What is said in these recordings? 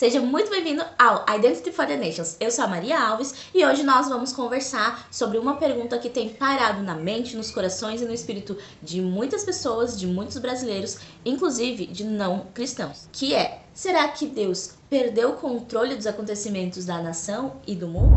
Seja muito bem-vindo ao Identity for the Nations. Eu sou a Maria Alves e hoje nós vamos conversar sobre uma pergunta que tem pairado na mente, nos corações e no espírito de muitas pessoas, de muitos brasileiros, inclusive de não cristãos, que é: será que Deus perdeu o controle dos acontecimentos da nação e do mundo?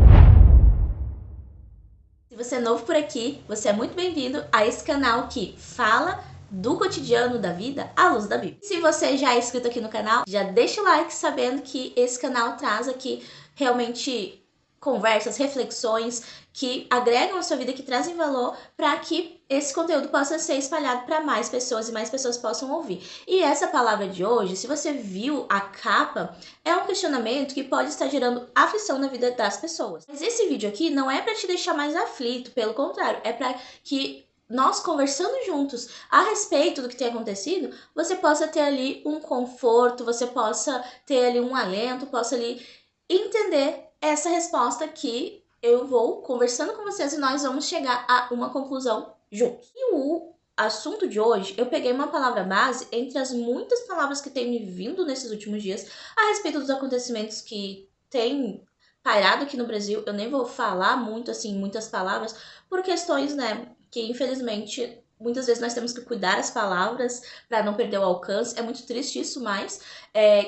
Se você é novo por aqui, você é muito bem-vindo a esse canal que fala do cotidiano da vida à luz da Bíblia. Se você já é inscrito aqui no canal, já deixa o like sabendo que esse canal traz aqui realmente conversas, reflexões que agregam a sua vida, que trazem valor para que esse conteúdo possa ser espalhado para mais pessoas e mais pessoas possam ouvir. E essa palavra de hoje, se você viu a capa, é um questionamento que pode estar gerando aflição na vida das pessoas. Mas esse vídeo aqui não é para te deixar mais aflito, pelo contrário, é para que nós conversando juntos a respeito do que tem acontecido, você possa ter ali um conforto, você possa ter ali um alento, possa ali entender essa resposta que eu vou conversando com vocês e nós vamos chegar a uma conclusão juntos. E o assunto de hoje, eu peguei uma palavra base entre as muitas palavras que têm me vindo nesses últimos dias a respeito dos acontecimentos que têm pairado aqui no Brasil. Eu nem vou falar muito assim, muitas palavras, por questões, né, que infelizmente muitas vezes nós temos que cuidar as palavras para não perder o alcance. É muito triste isso, mas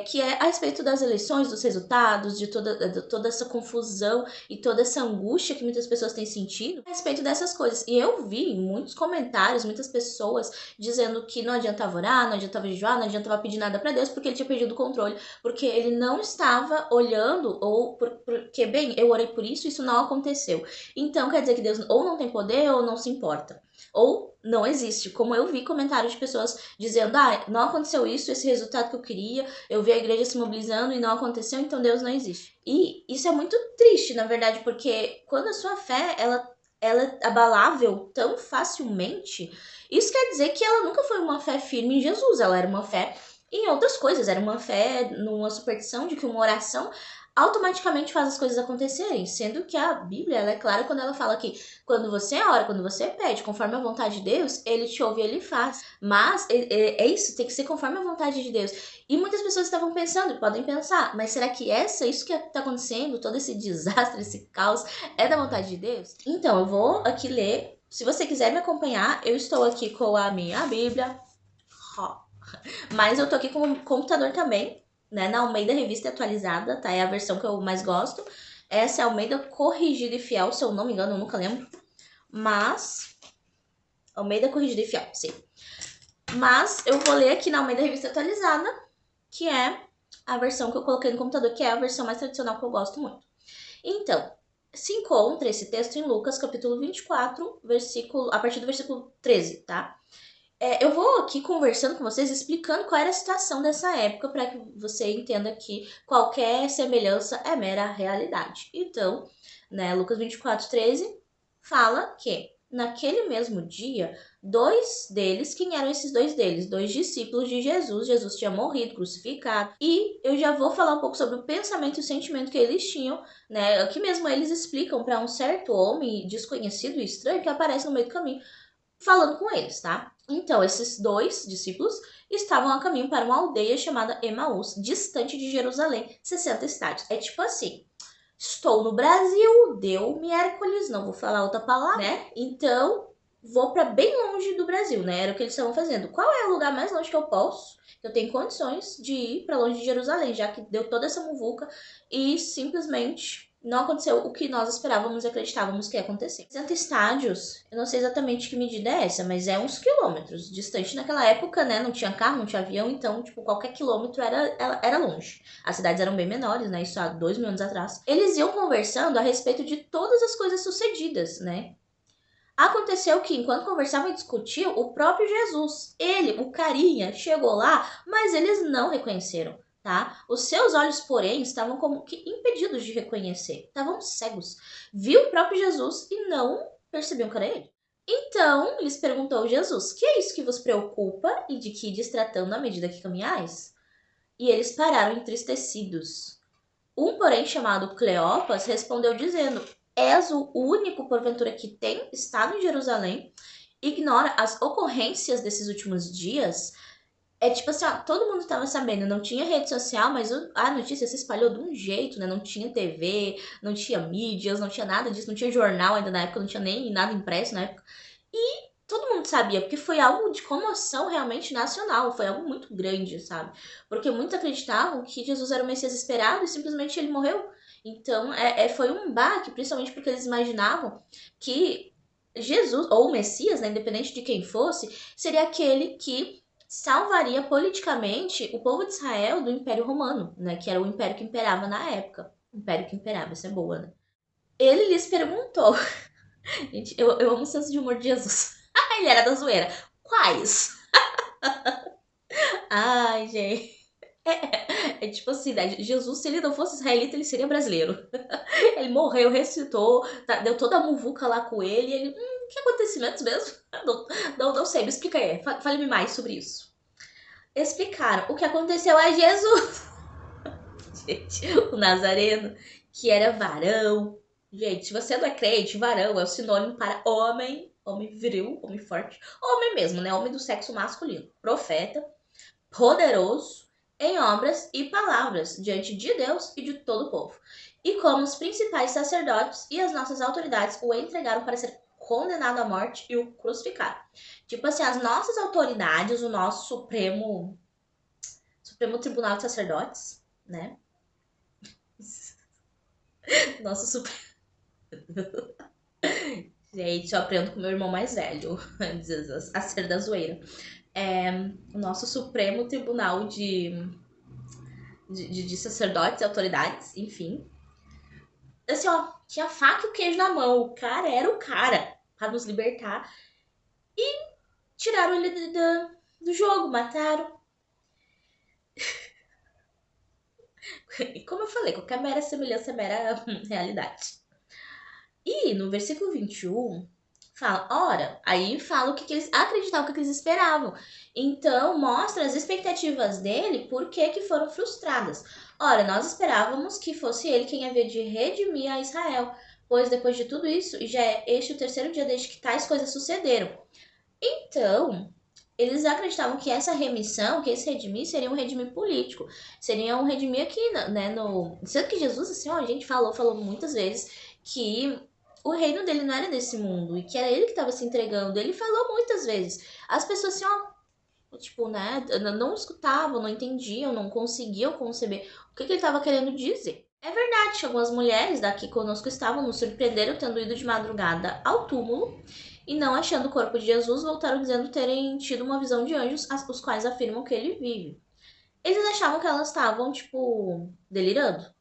que é a respeito das eleições, dos resultados, de toda essa confusão e toda essa angústia que muitas pessoas têm sentido a respeito dessas coisas. E eu vi muitos comentários, muitas pessoas dizendo que não adiantava orar, não adiantava jejuar, não adiantava pedir nada para Deus porque ele tinha perdido o controle, porque ele não estava olhando, ou porque, bem, eu orei por isso, isso não aconteceu. Então quer dizer que Deus ou não tem poder ou não se importa, ou não existe. Como eu vi comentários de pessoas dizendo: não aconteceu isso, esse resultado que eu queria, eu vi a igreja se mobilizando e não aconteceu, então Deus não existe. E isso é muito triste, na verdade, porque quando a sua fé, ela é abalável tão facilmente, isso quer dizer que ela nunca foi uma fé firme em Jesus, ela era uma fé em outras coisas, era uma fé numa superstição de que uma oração automaticamente faz as coisas acontecerem, sendo que a Bíblia, ela é clara quando ela fala que quando você ora, quando você pede, conforme a vontade de Deus, ele te ouve e ele faz. Mas é isso, tem que ser conforme a vontade de Deus. E muitas pessoas estavam pensando, podem pensar, mas será que isso que está acontecendo, todo esse desastre, esse caos, é da vontade de Deus? Então, eu vou aqui ler. Se você quiser me acompanhar, eu estou aqui com a minha Bíblia, mas eu tô aqui com o computador também, né, na Almeida Revista Atualizada, tá? É a versão que eu mais gosto. Essa é a Almeida Corrigida e Fiel, se eu não me engano, eu nunca lembro. Mas Almeida Corrigida e Fiel, sim. Mas eu vou ler aqui na Almeida Revista Atualizada, que é a versão que eu coloquei no computador, que é a versão mais tradicional que eu gosto muito. Então, se encontra esse texto em Lucas, capítulo 24, a partir do versículo 13, tá? Eu vou aqui conversando com vocês, explicando qual era a situação dessa época, para que você entenda que qualquer semelhança é mera realidade. Então, né, Lucas 24, 13 fala que naquele mesmo dia, dois deles, quem eram esses dois deles? Dois discípulos de Jesus. Jesus tinha morrido, crucificado. E eu já vou falar um pouco sobre o pensamento e o sentimento que eles tinham, né? Aqui mesmo eles explicam para um certo homem desconhecido e estranho que aparece no meio do caminho, falando com eles, tá? Então, esses dois discípulos estavam a caminho para uma aldeia chamada Emaús, distante de Jerusalém, 60 estádios. É tipo assim: estou no Brasil, deu miércoles, não vou falar outra palavra, né? Então, vou para bem longe do Brasil, né? Era o que eles estavam fazendo. Qual é o lugar mais longe que eu posso, que eu tenho condições de ir para longe de Jerusalém, já que deu toda essa muvuca e simplesmente não aconteceu o que nós esperávamos e acreditávamos que ia acontecer. 60 estádios, eu não sei exatamente que medida é essa, mas é uns quilômetros distante. Naquela época, né, não tinha carro, não tinha avião, então, tipo, qualquer quilômetro era longe. As cidades eram bem menores, né, isso há 2.000 anos atrás. Eles iam conversando a respeito de todas as coisas sucedidas, né. Aconteceu que, enquanto conversavam e discutiam, o próprio Jesus, ele, o carinha, chegou lá, mas eles não reconheceram, tá? Os seus olhos, porém, estavam como que impedidos de reconhecer, estavam cegos. Viu o próprio Jesus e não percebiam que era ele. Então, lhes perguntou Jesus: que é isso que vos preocupa e de que ides tratando à medida que caminhais? E eles pararam entristecidos. Um, porém, chamado Cleopas, respondeu dizendo: és o único, porventura, que tem estado em Jerusalém, ignora as ocorrências desses últimos dias? É tipo assim, ó, todo mundo tava sabendo, não tinha rede social, mas a notícia se espalhou de um jeito, né? Não tinha TV, não tinha mídias, não tinha nada disso, não tinha jornal ainda na época, não tinha nem nada impresso na época. E todo mundo sabia, porque foi algo de comoção realmente nacional, foi algo muito grande, sabe? Porque muitos acreditavam que Jesus era o Messias esperado e simplesmente ele morreu. Então, foi um baque, principalmente porque eles imaginavam que Jesus, ou o Messias, né, independente de quem fosse, seria aquele que salvaria politicamente o povo de Israel do Império Romano, né, que era o império que imperava na época. Império que imperava, isso é boa, né? Ele lhes perguntou. Gente, eu amo o senso de humor de Jesus. Ele era da zoeira. Quais? Ai, gente. É tipo assim, né? Jesus, se ele não fosse israelita, ele seria brasileiro. Ele morreu, ressuscitou, deu toda a muvuca lá com ele. E ele, que acontecimentos mesmo? Não sei, me explica aí. Fale-me mais sobre isso. Explicaram o que aconteceu a Jesus. Gente, o Nazareno, que era varão. Gente, se você não é crente, varão é o sinônimo para homem, homem viril, homem forte, homem mesmo, né? Homem do sexo masculino. Profeta, poderoso em obras e palavras diante de Deus e de todo o povo. E como os principais sacerdotes e as nossas autoridades o entregaram para ser condenado à morte e o crucificaram. Tipo assim, as nossas autoridades, o nosso Supremo Tribunal de Sacerdotes, né? Nosso Supremo. Gente, eu aprendo com meu irmão mais velho, a ser da zoeira. O nosso Supremo Tribunal de sacerdotes e autoridades, enfim. Assim, ó, tinha faca e o queijo na mão. O cara era o cara para nos libertar. E tiraram ele do jogo, mataram. E como eu falei, qualquer mera semelhança é mera realidade. E no versículo 21, fala, ora, aí fala o que eles acreditavam, o que eles esperavam. Então, mostra as expectativas dele, por que foram frustradas. Ora, nós esperávamos que fosse ele quem havia de redimir a Israel, pois depois de tudo isso, já é este o terceiro dia desde que tais coisas sucederam. Então, eles acreditavam que essa remissão, que esse redimir, seria um redimir político. Seria um redimir aqui, né, no... Sendo que Jesus, assim, ó, a gente falou muitas vezes que o reino dele não era desse mundo e que era ele que estava se entregando. Ele falou muitas vezes. As pessoas, assim, ó, tipo, né, não escutavam, não entendiam, não conseguiam conceber o que ele estava querendo dizer. É verdade, algumas mulheres daqui conosco estavam, nos surpreenderam tendo ido de madrugada ao túmulo e não achando o corpo de Jesus, voltaram dizendo terem tido uma visão de anjos, os quais afirmam que ele vive. Eles achavam que elas estavam, tipo, delirando.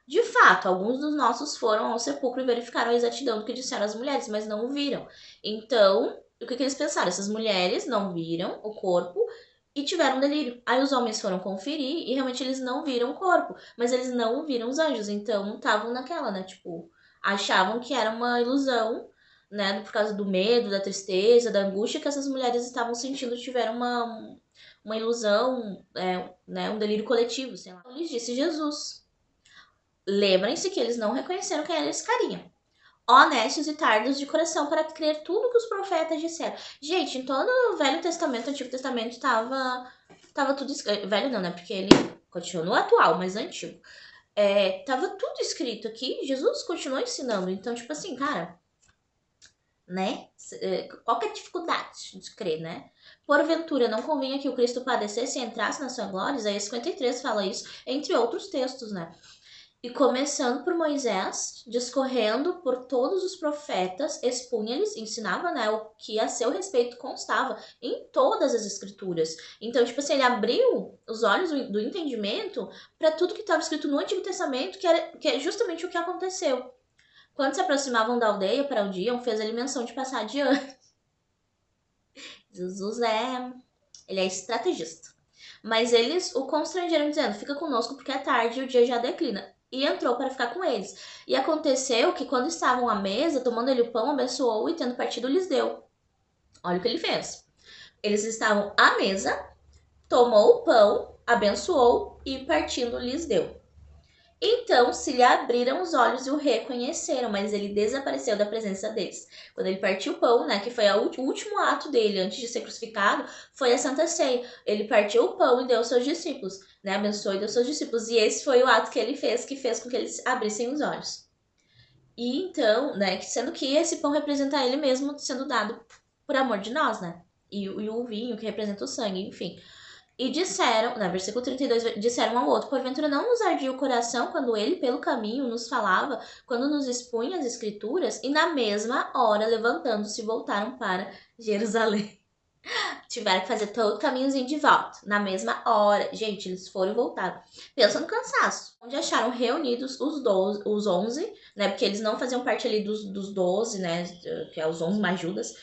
De fato, alguns dos nossos foram ao sepulcro e verificaram a exatidão do que disseram as mulheres, mas não o viram. Então, o que eles pensaram? Essas mulheres não viram o corpo e tiveram delírio. Aí os homens foram conferir e realmente eles não viram o corpo, mas eles não viram os anjos. Então, estavam naquela, né? Tipo, achavam que era uma ilusão, né? Por causa do medo, da tristeza, da angústia que essas mulheres estavam sentindo, tiveram uma ilusão, né? Um delírio coletivo, sei lá. Então, lhes disse Jesus. Lembrem-se que eles não reconheceram quem era esse carinha. Honestos e tardos de coração para crer tudo que os profetas disseram. Gente, em todo o Velho Testamento, Antigo Testamento, tava tudo escrito. Velho não, né? Porque ele continua atual, mas antigo. Tava tudo escrito aqui. Jesus continuou ensinando. Então, tipo assim, cara, né? Qual que é a dificuldade de crer, né? Porventura, não convinha que o Cristo padecesse e entrasse na sua glória? Isaías 53 fala isso, entre outros textos, né? E começando por Moisés, discorrendo por todos os profetas, expunha-lhes, ensinava, né, o que a seu respeito constava em todas as escrituras. Então, tipo assim, ele abriu os olhos do entendimento para tudo que estava escrito no Antigo Testamento, que é justamente o que aconteceu. Quando se aproximavam da aldeia para o dia, fez ele menção de passar adiante. Jesus ele é estrategista. Mas eles o constrangeram dizendo, fica conosco porque é tarde e o dia já declina. E entrou para ficar com eles. E aconteceu que quando estavam à mesa, tomando ele o pão, abençoou e tendo partido lhes deu. Olha o que ele fez. Eles estavam à mesa, tomou o pão, abençoou e partindo lhes deu. Então se lhe abriram os olhos e o reconheceram, mas ele desapareceu da presença deles. Quando ele partiu o pão, né, que foi o último ato dele antes de ser crucificado, foi a Santa Ceia. Ele partiu o pão e deu aos seus discípulos, né, abençoou e deu aos seus discípulos. E esse foi o ato que ele fez, que fez com que eles abrissem os olhos. E então, né, sendo que esse pão representa ele mesmo sendo dado por amor de nós, né? E o vinho que representa o sangue, enfim. E disseram, na versículo 32, disseram ao outro: porventura não nos ardia o coração quando ele pelo caminho nos falava, quando nos expunha as escrituras, e na mesma hora, levantando-se, voltaram para Jerusalém. Tiveram que fazer todo o caminhozinho de volta, na mesma hora. Gente, eles foram e voltaram. Pensa no cansaço. Onde acharam reunidos os 11, né? Porque eles não faziam parte ali dos 12, né? Que é os 11 mais Judas.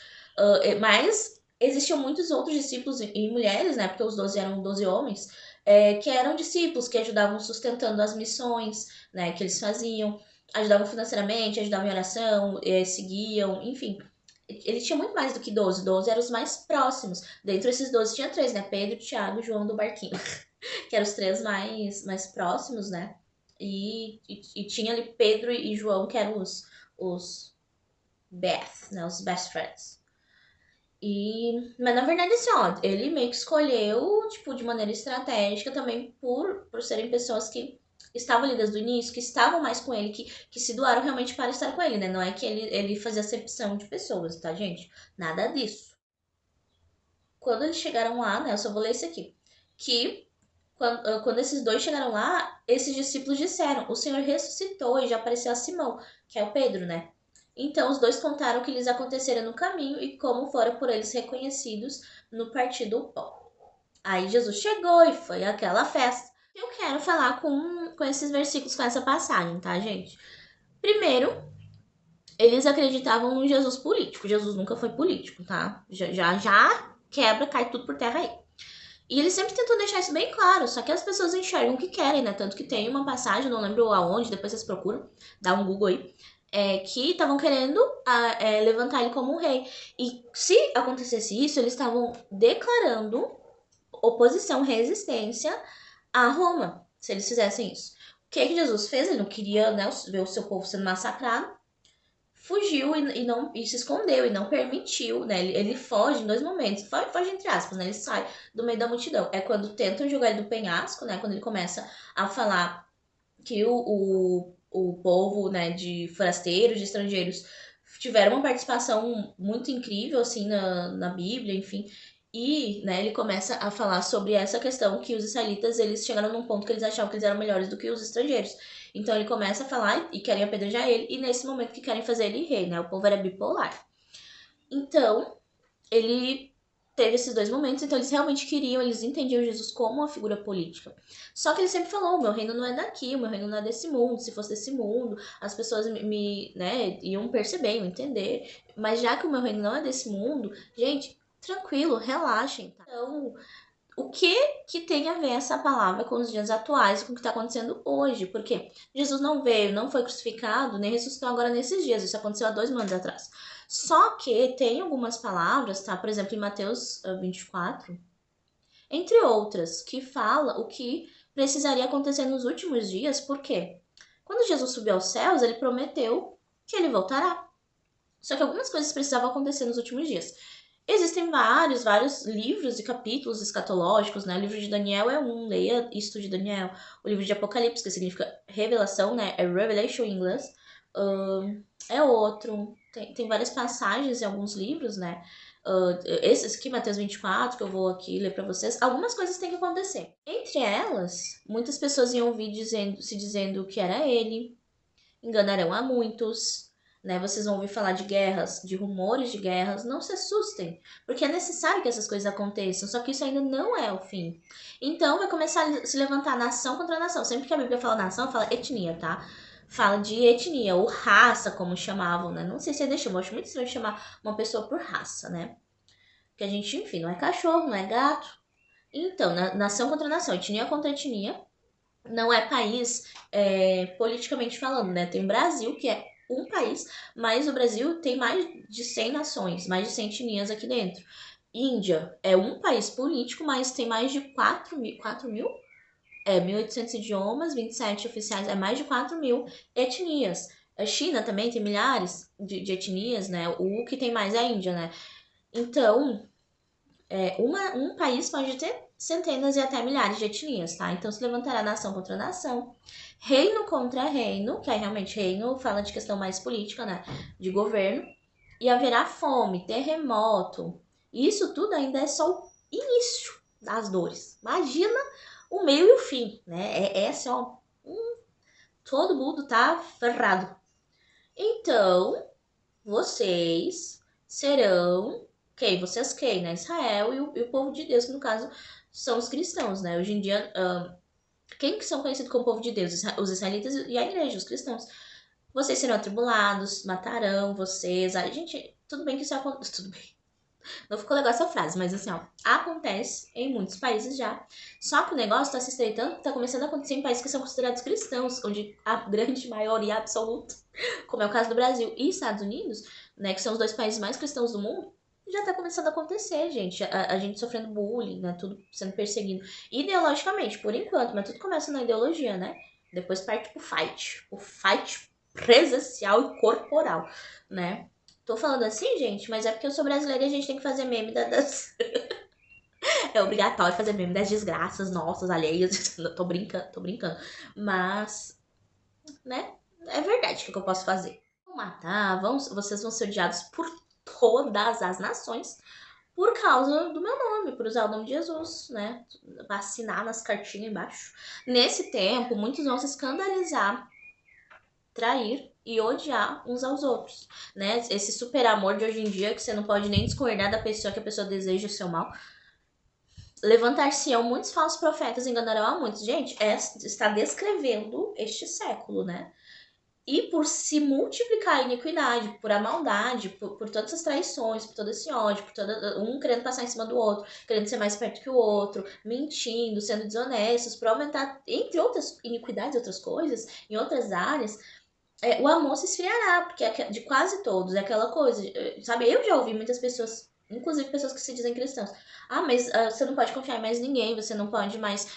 Mas existiam muitos outros discípulos e mulheres, né? Porque os 12 eram 12 homens, que eram discípulos, que ajudavam sustentando as missões, né? Que eles faziam. Ajudavam financeiramente, ajudavam em oração, seguiam, enfim. Ele tinha muito mais do que 12. 12 eram os mais próximos. Dentro desses 12 tinha três, né? Pedro, Tiago e João do Barquinho. Que eram os três mais próximos, né? E tinha ali Pedro e João, que eram os best, né? Os best friends. Mas na verdade, assim, ó, ele meio que escolheu, tipo, de maneira estratégica também por serem pessoas que estavam ali desde o início, que estavam mais com ele, que se doaram realmente para estar com ele, né? Não é que ele fazia acepção de pessoas, tá, gente? Nada disso. Quando eles chegaram lá, né? Eu só vou ler isso aqui. Que quando esses dois chegaram lá, esses discípulos disseram: o Senhor ressuscitou e já apareceu a Simão, que é o Pedro, né? Então os dois contaram o que lhes acontecera no caminho e como foram por eles reconhecidos no partir do pão. Aí Jesus chegou e foi aquela festa. Eu quero falar com esses versículos, com essa passagem, tá, gente? Primeiro, eles acreditavam no Jesus político. Jesus nunca foi político, tá? Já quebra, cai tudo por terra aí. E ele sempre tentou deixar isso bem claro, só que as pessoas enxergam o que querem, né? Tanto que tem uma passagem, não lembro aonde, depois vocês procuram, dá um Google aí, que estavam querendo levantar ele como um rei. E se acontecesse isso, eles estavam declarando oposição, resistência a Roma, se eles fizessem isso. O que Jesus fez? Ele não queria, né, ver o seu povo sendo massacrado. Fugiu e se escondeu e não permitiu, né? Ele foge em dois momentos. Foge entre aspas, né? Ele sai do meio da multidão. É quando tentam jogar ele do penhasco, né? Quando ele começa a falar que o povo, né, de forasteiros, de estrangeiros, tiveram uma participação muito incrível, assim, na Bíblia, enfim. E, né, ele começa a falar sobre essa questão que os israelitas, eles chegaram num ponto que eles achavam que eles eram melhores do que os estrangeiros. Então ele começa a falar e querem apedrejar ele, e nesse momento que querem fazer ele rei, né? O povo era bipolar. Então, ele teve esses dois momentos, então eles realmente queriam, eles entendiam Jesus como uma figura política. Só que ele sempre falou: o meu reino não é daqui, o meu reino não é desse mundo. Se fosse desse mundo, as pessoas né, iam perceber, iam entender. Mas já que o meu reino não é desse mundo, gente, tranquilo, relaxem. Tá? Então, o que tem a ver essa palavra com os dias atuais, com o que está acontecendo hoje? Porque Jesus não veio, não foi crucificado, nem ressuscitou agora nesses dias. Isso aconteceu há 2 anos atrás. Só que tem algumas palavras, tá? Por exemplo, em Mateus 24, entre outras, que fala o que precisaria acontecer nos últimos dias. Por quê? Quando Jesus subiu aos céus, ele prometeu que ele voltará. Só que algumas coisas precisavam acontecer nos últimos dias. Existem vários livros e capítulos escatológicos, né? O livro de Daniel é um, leia e estude Daniel. O livro de Apocalipse, que significa revelação, né? É Revelation em inglês. É outro. Tem várias passagens em alguns livros, né? Esses aqui, Mateus 24, que eu vou aqui ler pra vocês. Algumas coisas têm que acontecer. Entre elas, muitas pessoas iam ouvir se dizendo que era ele. Enganarão a muitos, né? Vocês vão ouvir falar de guerras, de rumores de guerras. Não se assustem, porque é necessário que essas coisas aconteçam, só que isso ainda não é o fim. Então vai começar a se levantar nação contra nação. Sempre que a Bíblia fala nação, fala etnia, tá? Fala de etnia, ou raça, como chamavam, né? Não sei se é deixa, eu acho muito estranho chamar uma pessoa por raça, né? Porque a gente, enfim, não é cachorro, não é gato. Então, nação contra nação, etnia contra etnia. Não é país politicamente falando, né? Tem Brasil, que é um país, mas o Brasil tem mais de 100 nações, mais de 100 etnias aqui dentro. Índia é um país político, mas tem mais de 4 mil? 1.800 idiomas, 27 oficiais, é mais de 4.000 etnias. A China também tem milhares de etnias, né? O que tem mais é a Índia, né? Então, um país pode ter centenas e até milhares de etnias, tá? Então se levantará nação contra nação, reino contra reino, que aí realmente reino fala de questão mais política, né? De governo, e haverá fome, terremoto. Isso tudo ainda é só o início das dores. Imagina o meio e o fim, né? É assim, ó. Todo mundo tá ferrado. Então, vocês serão quem? Vocês quem, né? Israel e o povo de Deus, que no caso são os cristãos, né? Hoje em dia, quem que são conhecidos como povo de Deus? Os israelitas e a igreja, os cristãos. Vocês serão atribulados, matarão vocês. Ai, gente, tudo bem que isso acontece. Tudo bem. Não ficou legal essa frase, mas assim, ó, acontece em muitos países já. Só que o negócio tá se estreitando, tá começando a acontecer em países que são considerados cristãos, onde a grande maioria absoluta, como é o caso do Brasil e Estados Unidos, né, que são os dois países mais cristãos do mundo, já tá começando a acontecer, gente. A gente sofrendo bullying, né, tudo sendo perseguido ideologicamente, por enquanto, mas tudo começa na ideologia, né? Depois parte pro fight. O fight presencial e corporal, né? Tô falando assim, gente, mas é porque eu sou brasileira e a gente tem que fazer meme das. É obrigatório fazer meme das desgraças nossas, alheias. Tô brincando, tô brincando. Mas, né? É verdade, o que eu posso fazer? Vão matar, vocês vão ser odiados por todas as nações por causa do meu nome, por usar o nome de Jesus, né? Assinar nas cartinhas embaixo. Nesse tempo, muitos vão se escandalizar, trair e odiar uns aos outros, né? Esse super amor de hoje em dia que você não pode nem discordar da pessoa, que a pessoa deseja o seu mal. Levantar-se-ão muitos falsos profetas, enganarão a muitos. Gente, está descrevendo este século, né? E por se multiplicar a iniquidade, por a maldade, por todas as traições, por todo esse ódio, por um querendo passar em cima do outro, querendo ser mais perto que o outro, mentindo, sendo desonestos, por aumentar, entre outras iniquidades, outras coisas, em outras áreas, o amor se esfriará, porque de quase todos, é aquela coisa, sabe? Eu já ouvi muitas pessoas, inclusive pessoas que se dizem cristãos, mas você não pode confiar em mais ninguém, você não pode mais,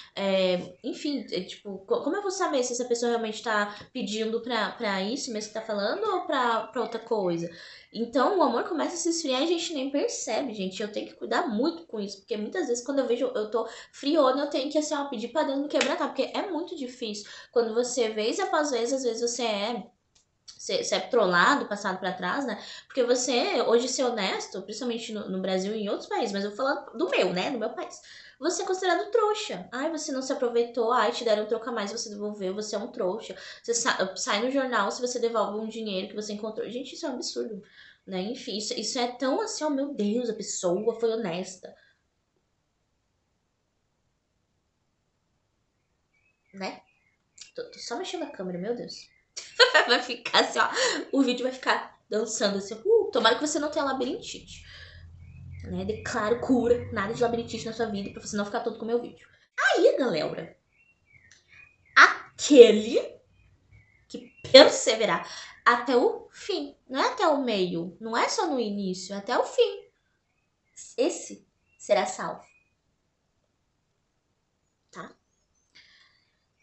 enfim, tipo, como eu vou saber se essa pessoa realmente tá pedindo pra isso mesmo que tá falando ou pra outra coisa? Então, o amor começa a se esfriar e a gente nem percebe, gente. Eu tenho que cuidar muito com isso, porque muitas vezes quando eu vejo, eu tô friona, eu tenho que, assim, ó, pedir pra Deus me quebrar, tá? Porque é muito difícil. Quando você, vez após vez, às vezes você é trollado, passado pra trás, né? Porque você, hoje, ser honesto, principalmente no Brasil e em outros países, mas eu vou falar do meu, né? Do meu país. Você é considerado trouxa. Ai, você não se aproveitou. Ai, te deram um troco a mais, você devolveu. Você é um trouxa. Você sai no jornal se você devolve um dinheiro que você encontrou. Gente, isso é um absurdo, né? Enfim, isso é tão assim, oh meu Deus, a pessoa foi honesta, né? Tô só mexendo a câmera, meu Deus. Vai ficar assim, ó. O vídeo vai ficar dançando assim. Tomara que você não tenha labirintite. Né? Declaro cura, nada de labirintite na sua vida, pra você não ficar todo com o meu vídeo. Aí, galera, aquele que perseverar até o fim, não é até o meio, não é só no início, é até o fim. Esse será salvo, tá?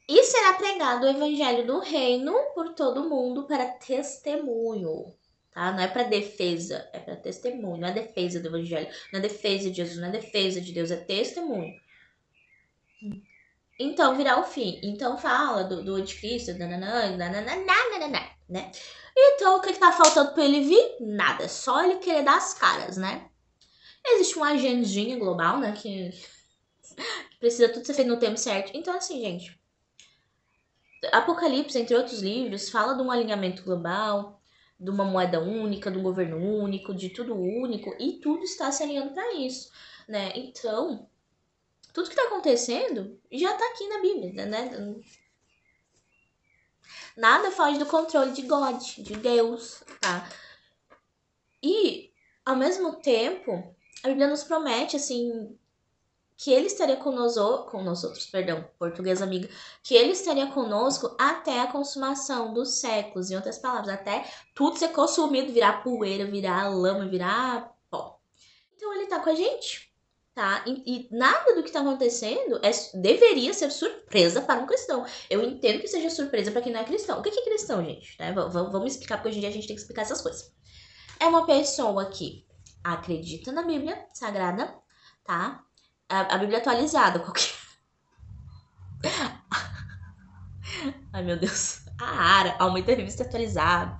E será pregado o evangelho do reino por todo mundo para testemunho, tá? Não é para defesa, é para testemunho. Não é defesa do evangelho, não é defesa de Jesus, não é defesa de Deus, é testemunho. Então virá o fim. Então fala do anticristo, nananã, né? Então o que tá faltando pra ele vir? Nada, só ele querer dar as caras, né? Existe uma agendinha global, né, que precisa tudo ser feito no tempo certo. Então assim, gente, Apocalipse, entre outros livros, fala de um alinhamento global, de uma moeda única, de um governo único, de tudo único, e tudo está se alinhando para isso, né? Então, tudo que está acontecendo já está aqui na Bíblia, né? Nada foge do controle de God, de Deus, tá? E, ao mesmo tempo, a Bíblia nos promete, assim, que ele estaria com nós outros, perdão, português amiga, que ele estaria conosco até a consumação dos séculos, em outras palavras, até tudo ser consumido, virar poeira, virar lama, virar pó. Então ele tá com a gente. tá? E nada do que tá acontecendo deveria ser surpresa para um cristão. Eu entendo que seja surpresa para quem não é cristão. O que é cristão, gente? Né? Vamos explicar, porque hoje em dia a gente tem que explicar essas coisas. É uma pessoa que acredita na Bíblia Sagrada, tá? A Bíblia atualizada, qualquer. Ai, meu Deus. A Ara, Almeida Revista Atualizada,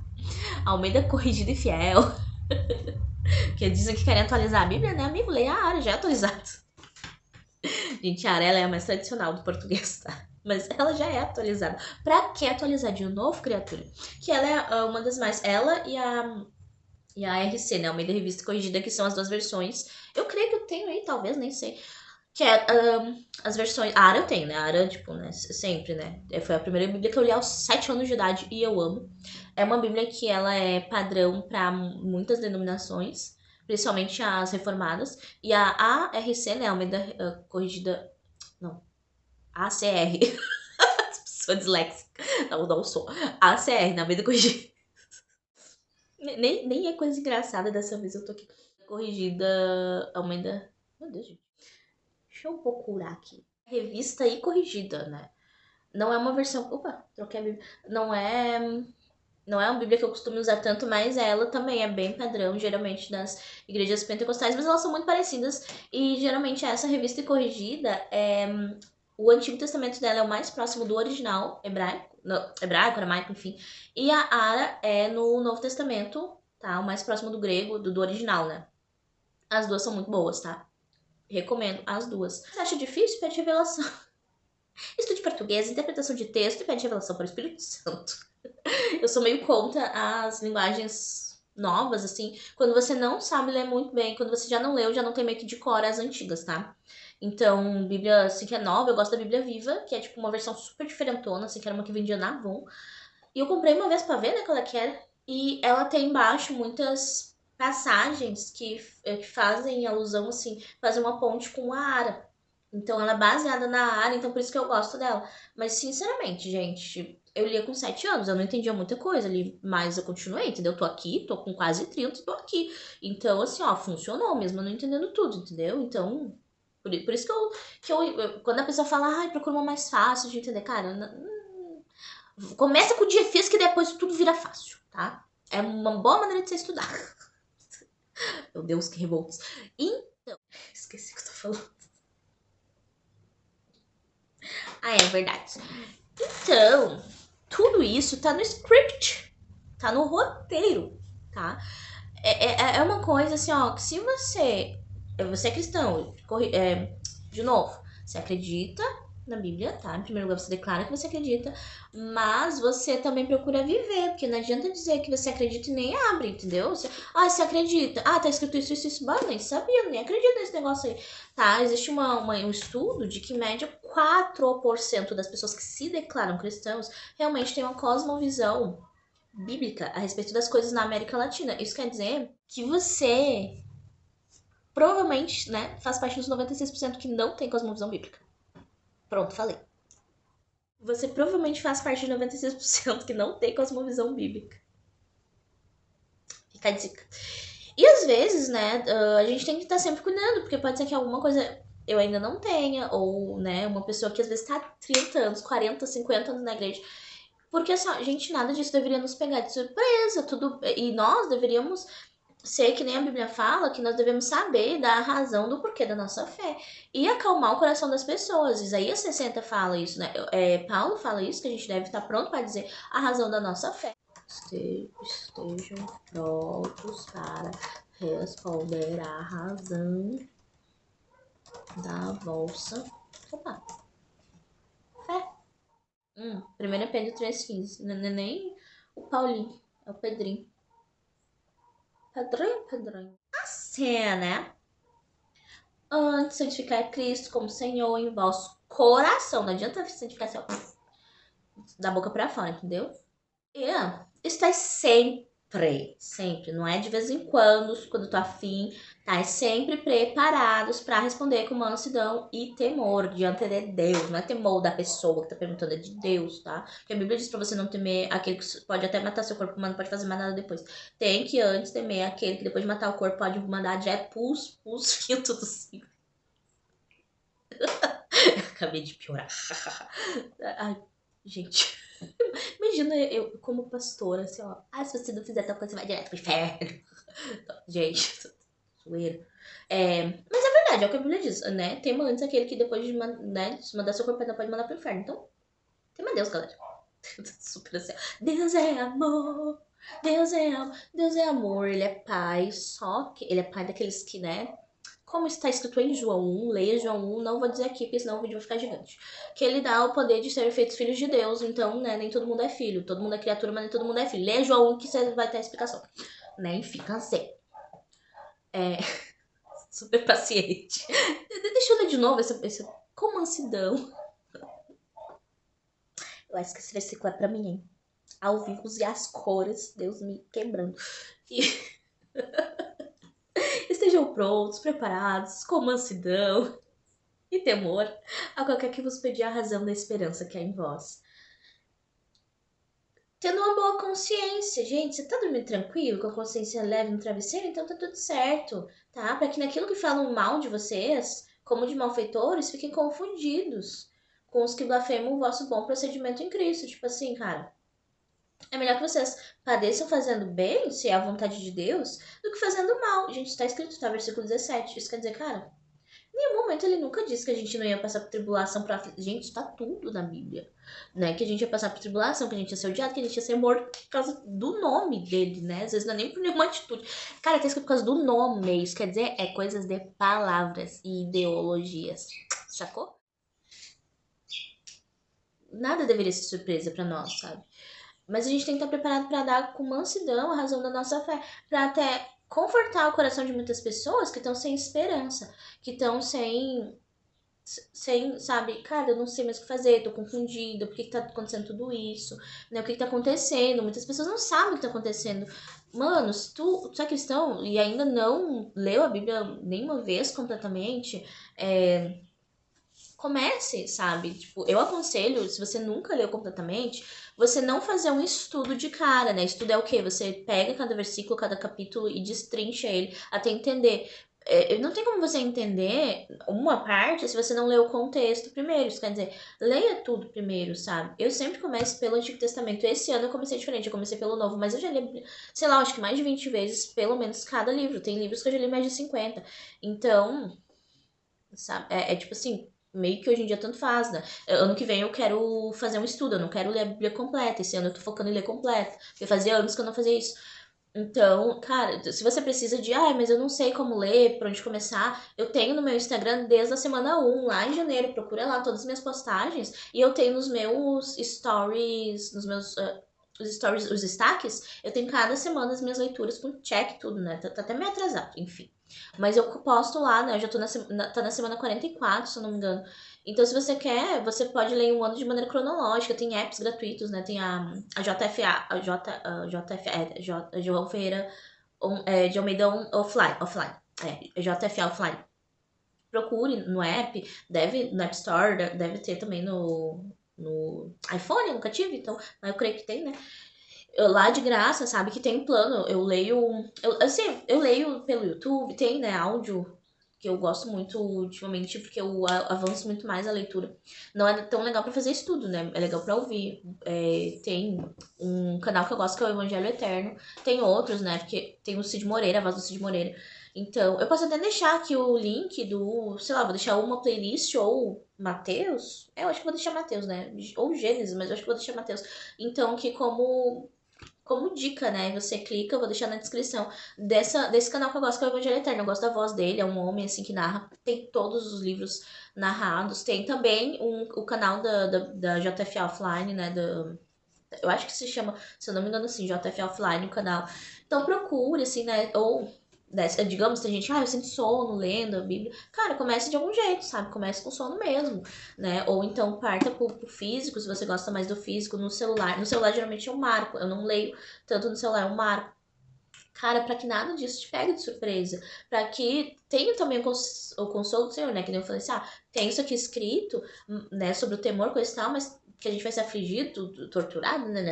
Almeida Corrigida e Fiel. Que dizem que querem atualizar a Bíblia, né, amigo? Leia a Ara, já é atualizado. Gente, a Ara, ela é a mais tradicional do português, tá? Mas ela já é atualizada. Pra que atualizar de novo, criatura? Que ela é uma das mais... Ela e a RC, né? Almeida Revista Corrigida, que são as duas versões. Eu creio que eu tenho aí, talvez, nem sei. Que é as versões. A Ara eu tenho, né? A Ara, tipo, né? Sempre, né? Foi a primeira Bíblia que eu li aos 7 anos de idade e eu amo. É uma Bíblia que ela é padrão para muitas denominações, principalmente as reformadas. E a ARC, né? Almeida Corrigida. Não. ACR. Sou disléxica. Não sou. ACR, na Almeida Corrigida. Nem é coisa engraçada dessa vez, eu tô aqui. Corrigida. Almeida. Meu Deus, gente. Deixa eu procurar aqui. Revista e corrigida, né? Não é uma versão. Opa, troquei a Bíblia. Não é uma Bíblia que eu costumo usar tanto, mas ela também é bem padrão, geralmente das igrejas pentecostais, mas elas são muito parecidas. E geralmente essa revista e corrigida o Antigo Testamento dela é o mais próximo do original hebraico, hebraico, aramaico, enfim. E a Ara é no Novo Testamento, tá? O mais próximo do grego, do original, né? As duas são muito boas, tá? Recomendo as duas. Você acha difícil? Pede revelação. Estude português, interpretação de texto e pede revelação para o Espírito Santo. Eu sou meio contra as linguagens novas, assim. Quando você não sabe ler muito bem, quando você já não leu, já não tem meio que de cor as antigas, tá? Então, Bíblia, assim, que é nova, eu gosto da Bíblia Viva, que é tipo uma versão super diferentona, assim, que era uma que vendia na Avon. E eu comprei uma vez pra ver, né, qual é que era. E ela tem embaixo muitas passagens que fazem alusão, assim, fazem uma ponte com a Ara. Então ela é baseada na Ara, então por isso que eu gosto dela. Mas sinceramente, gente, eu lia com 7 anos, eu não entendia muita coisa ali, mas eu continuei, entendeu? Eu tô aqui, tô com quase 30, tô aqui. Então, assim, ó, funcionou mesmo, eu não entendendo tudo, entendeu? Então, por isso quando a pessoa fala, ai, procura uma mais fácil de entender, cara, começa com o difícil que depois tudo vira fácil, tá? É uma boa maneira de você estudar. Meu Deus, que revoltos. Então, esqueci o que eu tô falando. Ah, é verdade. Então, tudo isso tá no script, tá no roteiro, tá? É uma coisa assim, ó, que se você é cristão, de novo, você acredita na Bíblia, tá? Em primeiro lugar, você declara que você acredita, mas você também procura viver, porque não adianta dizer que você acredita e nem abre, entendeu? Você acredita. Ah, tá escrito isso. Bah, nem sabia, nem acredito nesse negócio aí. Tá, existe um estudo de que, em média, 4% das pessoas que se declaram cristãos realmente têm uma cosmovisão bíblica a respeito das coisas na América Latina. Isso quer dizer que você provavelmente, né, faz parte dos 96% que não tem cosmovisão bíblica. Pronto, falei. Você provavelmente faz parte de 96% que não tem cosmovisão bíblica. Fica a dica. E às vezes, né, a gente tem que estar sempre cuidando, porque pode ser que alguma coisa eu ainda não tenha, ou, né, uma pessoa que às vezes tá há 30 anos, 40, 50 anos na igreja. Porque, assim, ó, gente, nada disso deveria nos pegar de surpresa, tudo. E nós deveríamos ser que nem a Bíblia fala, que nós devemos saber da razão do porquê da nossa fé e acalmar o coração das pessoas. Isaías 60 fala isso, né? Paulo fala isso, que a gente deve estar pronto para dizer a razão da nossa fé. Estejam prontos para responder a razão da vossa fé. 1 Pedro 3,15. Não é nem o Paulinho, é o Pedrinho. Pedrinho. A cena antes santificar Cristo como Senhor em vosso coração. Não adianta santificar assim, ó, da boca pra fora, entendeu? E estáis sempre, não é de vez em quando tô afim, tá? Sempre preparados para responder com mansidão e temor diante de Deus. Não é temor da pessoa que tá perguntando, é de Deus, tá? Porque a Bíblia diz pra você não temer aquele que pode até matar seu corpo, mas não pode fazer mais nada depois. Tem que antes temer aquele que depois de matar o corpo pode mandar jet pus, pinto do céu. Acabei de piorar. Ai, gente. Imagina eu como pastora, assim, ó. Ah, se você não fizer tal coisa, você vai direto pro inferno. Gente, zoeira. Mas é verdade, é o que a Bíblia diz, né? Tema antes aquele que depois de né, se mandar seu corpo, não pode mandar pro inferno. Então, tema Deus, galera. Super assim. Deus é amor. Deus é amor. Deus é amor. Ele é pai. Só que ele é pai daqueles que, né? Como está escrito em João 1, leia João 1, não vou dizer aqui, porque senão o vídeo vai ficar gigante. Que ele dá o poder de ser feitos filhos de Deus, então, né, nem todo mundo é filho. Todo mundo é criatura, mas nem todo mundo é filho. Leia João 1 que você vai ter a explicação. Né, enfim, cansei. Super paciente. Deixa eu ler de novo esse com mansidão. Eu acho que esse versículo é pra mim, hein? Ao vivo e as cores, Deus me quebrando. E estejam prontos, preparados, com mansidão e temor a qualquer que vos pedir a razão da esperança que há em vós. Tendo uma boa consciência, gente, você tá dormindo tranquilo, com a consciência leve no travesseiro, então tá tudo certo, tá? Pra que naquilo que falam mal de vocês, como de malfeitores, fiquem confundidos com os que blasfemam o vosso bom procedimento em Cristo. Tipo assim, cara, é melhor que vocês padeçam fazendo bem, se é a vontade de Deus, do que fazendo mal. Gente, está escrito, tá? Versículo 17. Isso quer dizer, cara, em nenhum momento ele nunca disse que a gente não ia passar por tribulação, por aflição. Gente, está tudo na Bíblia. Né? Que a gente ia passar por tribulação, que a gente ia ser odiado, que a gente ia ser morto por causa do nome dele, né? Às vezes não é nem por nenhuma atitude. Cara, tá escrito por causa do nome. Isso quer dizer, é coisas de palavras e ideologias. Sacou? Nada deveria ser surpresa pra nós, sabe? Mas a gente tem que estar preparado para dar com mansidão a razão da nossa fé, para até confortar o coração de muitas pessoas que estão sem esperança, que estão sem, sabe, cara, eu não sei mais o que fazer, tô confundida, por que que tá acontecendo tudo isso, né, o que que tá acontecendo, muitas pessoas não sabem o que tá acontecendo. Mano, se tu é cristão e ainda não leu a Bíblia nenhuma vez completamente, comece, sabe? Tipo, eu aconselho, se você nunca leu completamente, você não fazer um estudo de cara, né? Estudo é o quê? Você pega cada versículo, cada capítulo e destrincha ele até entender. Não tem como você entender uma parte se você não lê o contexto primeiro. Isso quer dizer, leia tudo primeiro, sabe? Eu sempre começo pelo Antigo Testamento. Esse ano eu comecei diferente, eu comecei pelo Novo, mas eu já li, sei lá, acho que mais de 20 vezes, pelo menos, cada livro. Tem livros que eu já li mais de 50. Então, sabe? Tipo assim, meio que hoje em dia tanto faz, né? Ano que vem eu quero fazer um estudo, eu não quero ler a Bíblia completa. Esse ano eu tô focando em ler completa. Porque fazia anos que eu não fazia isso. Então, cara, se você precisa de, mas eu não sei como ler, por onde começar, eu tenho no meu Instagram desde a semana 1, lá em janeiro, procura lá todas as minhas postagens, e eu tenho nos meus stories, os stories, os destaques, eu tenho cada semana as minhas leituras com check tudo, né? Tá até meio atrasado, enfim. Mas eu posto lá, né? Eu já tô tá na semana 44, se eu não me engano. Então, se você quer, você pode ler um ano de maneira cronológica. Tem apps gratuitos, né? Tem a JFA, João Ferreira de Almeida offline. JFA offline. Procure no app, no App Store, deve ter também no iPhone, eu nunca tive, então, mas eu creio que tem, né? Lá de graça, sabe, que tem um plano. Eu leio. Eu leio pelo YouTube, tem, né, áudio, que eu gosto muito ultimamente, porque eu avanço muito mais a leitura. Não é tão legal pra fazer estudo, né? É legal pra ouvir. Tem um canal que eu gosto que é o Evangelho Eterno. Tem outros, né? Porque tem o Cid Moreira, a voz do Cid Moreira. Então, eu posso até deixar aqui o link do, sei lá, vou deixar uma playlist ou Mateus. Eu acho que vou deixar Mateus, né? Ou Gênesis, mas eu acho que vou deixar Mateus. Então, que como dica, né? Você clica, eu vou deixar na descrição desse canal que eu gosto, que é o Evangelho Eterno. Eu gosto da voz dele, é um homem assim que narra, tem todos os livros narrados. Tem também o canal da JFA Offline, né? Eu acho que se chama, se eu não me engano, assim, JFA Offline, o canal. Então procure, assim, né? Ou, né, digamos, tem gente, eu sinto sono lendo a Bíblia. Cara, comece de algum jeito, sabe? Comece com sono mesmo, né? Ou então parta pro físico, se você gosta mais do físico, no celular. No celular, geralmente, eu marco. Eu não leio tanto no celular, eu marco. Cara, pra que nada disso te pegue de surpresa. Pra que tenha também o consolo do Senhor, né? Que nem eu falei assim, tem isso aqui escrito, né? Sobre o temor, coisa e tal, mas que a gente vai ser afligido, torturado, né?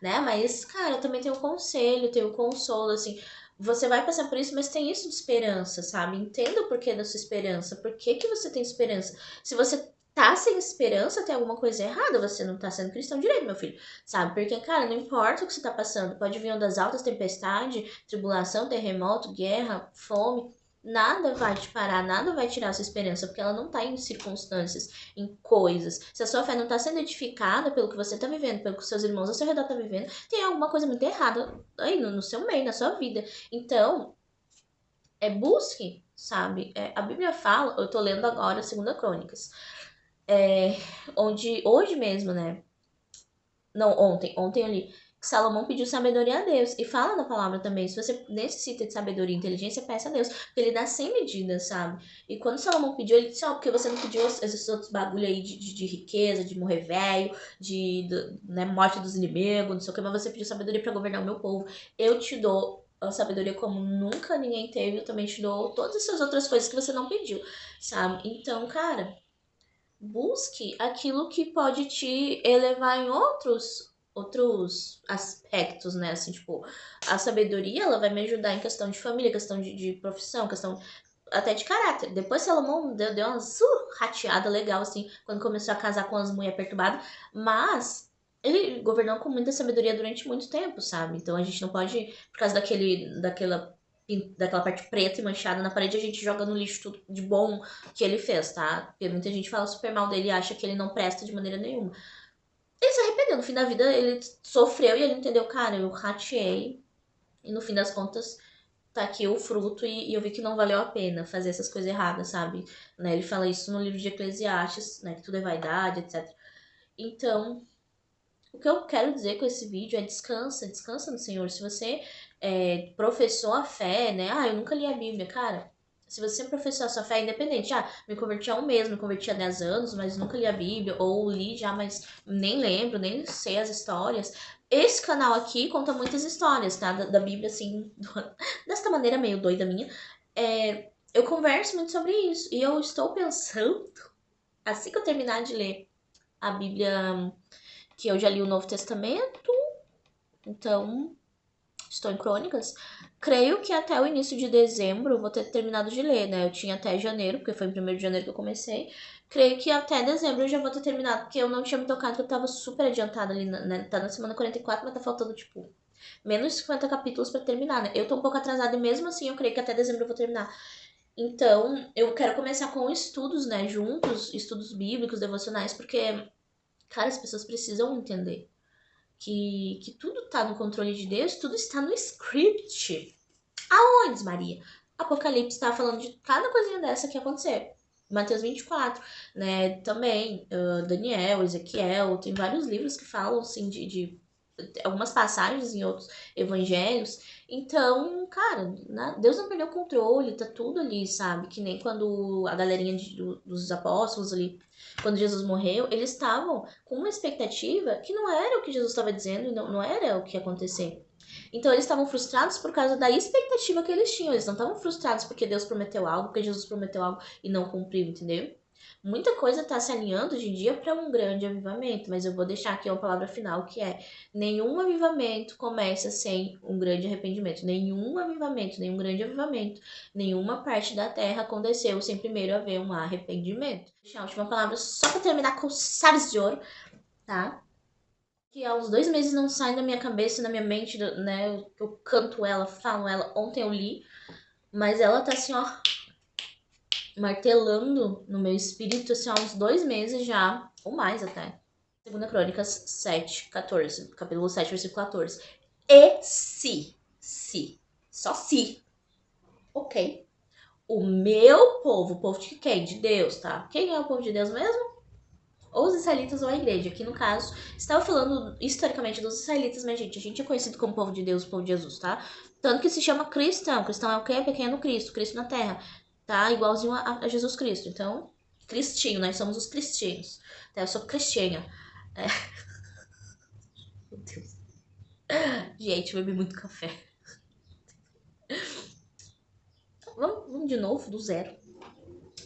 Mas, cara, também tem o conselho, tem o consolo, assim. você vai passar por isso, mas tem isso de esperança, sabe? Entenda o porquê da sua esperança. Por que que você tem esperança? Se você tá sem esperança, tem alguma coisa errada. Você não tá sendo cristão direito, meu filho. Sabe? Porque, cara, não importa o que você tá passando. Pode vir ondas altas, tempestade, tribulação, terremoto, guerra, fome. Nada vai te parar, nada vai tirar a sua esperança, porque ela não tá em circunstâncias, em coisas. Se a sua fé não tá sendo edificada pelo que você tá vivendo, pelo que seus irmãos ao seu redor tá vivendo, tem alguma coisa muito errada aí no seu meio, na sua vida. Então, busque, sabe? A Bíblia fala, eu tô lendo agora 2 Crônicas, onde hoje mesmo, né? Não, ontem eu li que Salomão pediu sabedoria a Deus. E fala na palavra também, se você necessita de sabedoria e inteligência, peça a Deus. Porque ele dá sem medida, sabe? E quando Salomão pediu, ele disse, porque você não pediu esses outros bagulho aí de riqueza, de morrer velho, né, morte dos inimigos, não sei o que, mas você pediu sabedoria pra governar o meu povo. Eu te dou a sabedoria como nunca ninguém teve, eu também te dou todas essas outras coisas que você não pediu, sabe? Então, cara, busque aquilo que pode te elevar em outros aspectos, né? Assim, tipo, a sabedoria, ela vai me ajudar em questão de família, questão de profissão, questão até de caráter. Depois Salomão deu uma rateada legal, assim, quando começou a casar com as mulheres perturbadas, mas ele governou com muita sabedoria durante muito tempo, sabe? Então a gente não pode, por causa daquela parte preta e manchada na parede, a gente joga no lixo tudo de bom que ele fez, tá? Porque muita gente fala super mal dele e acha que ele não presta de maneira nenhuma. Ele se arrependeu, no fim da vida ele sofreu e ele entendeu, cara, eu rateei e no fim das contas tá aqui o fruto e eu vi que não valeu a pena fazer essas coisas erradas, sabe? Né? Ele fala isso no livro de Eclesiastes, né? Que tudo é vaidade, etc. Então, o que eu quero dizer com esse vídeo é descansa no Senhor. Se você professou a fé, né? Eu nunca li a Bíblia, cara. Se você professou a sua fé, independente, me converti há um mês, me converti há 10 anos, mas nunca li a Bíblia, ou li já, mas nem lembro, nem sei as histórias. Esse canal aqui conta muitas histórias, tá? Da Bíblia, assim, desta maneira meio doida minha. Eu converso muito sobre isso, e eu estou pensando, assim que eu terminar de ler a Bíblia, que eu já li o Novo Testamento, então estou em Crônicas. Creio que até o início de dezembro eu vou ter terminado de ler, né? Eu tinha até janeiro, porque foi em 1º de janeiro que eu comecei. Creio que até dezembro eu já vou ter terminado, porque eu não tinha me tocado, que eu tava super adiantada ali, né? Tá na semana 44, mas tá faltando, tipo, menos de 50 capítulos pra terminar, né? Eu tô um pouco atrasada e mesmo assim eu creio que até dezembro eu vou terminar. Então, eu quero começar com estudos, né? Juntos, estudos bíblicos, devocionais, porque, cara, as pessoas precisam entender que tudo tá no controle de Deus, tudo está no script. Aonde, Maria? Apocalipse está falando de cada coisinha dessa que acontecer. Mateus 24, né? Também, Daniel, Ezequiel, tem vários livros que falam, assim, de algumas passagens em outros evangelhos. Então, cara, Deus não perdeu o controle, tá tudo ali, sabe? Que nem quando a galerinha dos apóstolos ali, quando Jesus morreu, eles estavam com uma expectativa que não era o que Jesus estava dizendo, não era o que ia acontecer. Então eles estavam frustrados por causa da expectativa que eles tinham. Eles não estavam frustrados porque Deus prometeu algo, porque Jesus prometeu algo e não cumpriu, entendeu? Muita coisa está se alinhando hoje em dia para um grande avivamento, mas eu vou deixar aqui uma palavra final que é: nenhum avivamento começa sem um grande arrependimento. Nenhum avivamento, nenhum grande avivamento, nenhuma parte da terra aconteceu sem primeiro haver um arrependimento. Vou deixar a última palavra só para terminar com chaves de ouro, tá? Que há uns 2 meses não sai da minha cabeça, na minha mente, né? Eu canto ela, falo ela. Ontem eu li, mas ela tá assim, ó, martelando no meu espírito, assim, há uns 2 meses já, ou mais até. 2 Crônicas 7, 14, capítulo 7, versículo 14. E se, só se, ok, o meu povo, o povo de quem? De Deus, tá? Quem é o povo de Deus mesmo? Ou os israelitas ou a igreja. Aqui no caso, estava falando historicamente dos israelitas, mas gente, a gente é conhecido como povo de Deus, povo de Jesus, tá? Tanto que se chama cristão. Cristão é o quê? Pequeno Cristo, Cristo na terra, tá? Igualzinho a Jesus Cristo. Então, cristinho, nós somos os cristianos. Tá? Eu sou cristiana. Meu Deus. Gente, eu bebi muito café. Vamos de novo, do zero.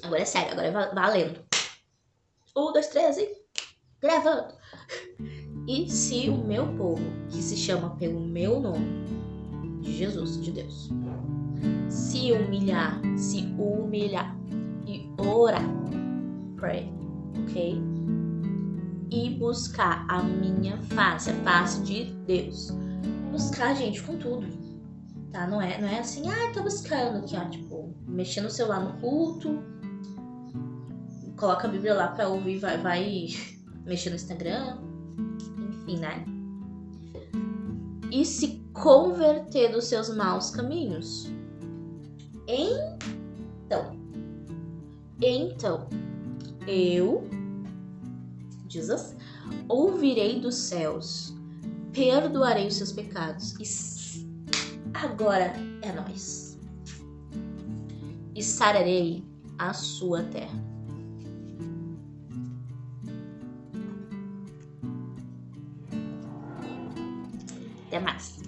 Agora é sério, agora é valendo. 1, 2, 3 e gravando. E se o meu povo, que se chama pelo meu nome, de Jesus, de Deus. Se humilhar e orar, pray, ok? E buscar a minha face, a face de Deus. Buscar, gente, com tudo, tá? Não é assim, tô buscando aqui, ó, tipo, mexendo no celular no culto, coloca a Bíblia lá pra ouvir, vai mexer no Instagram, enfim, né? E se converter dos seus maus caminhos. Então, eu, Jesus, ouvirei dos céus, perdoarei os seus pecados. E agora é nóis. E sararei a sua terra. Até mais.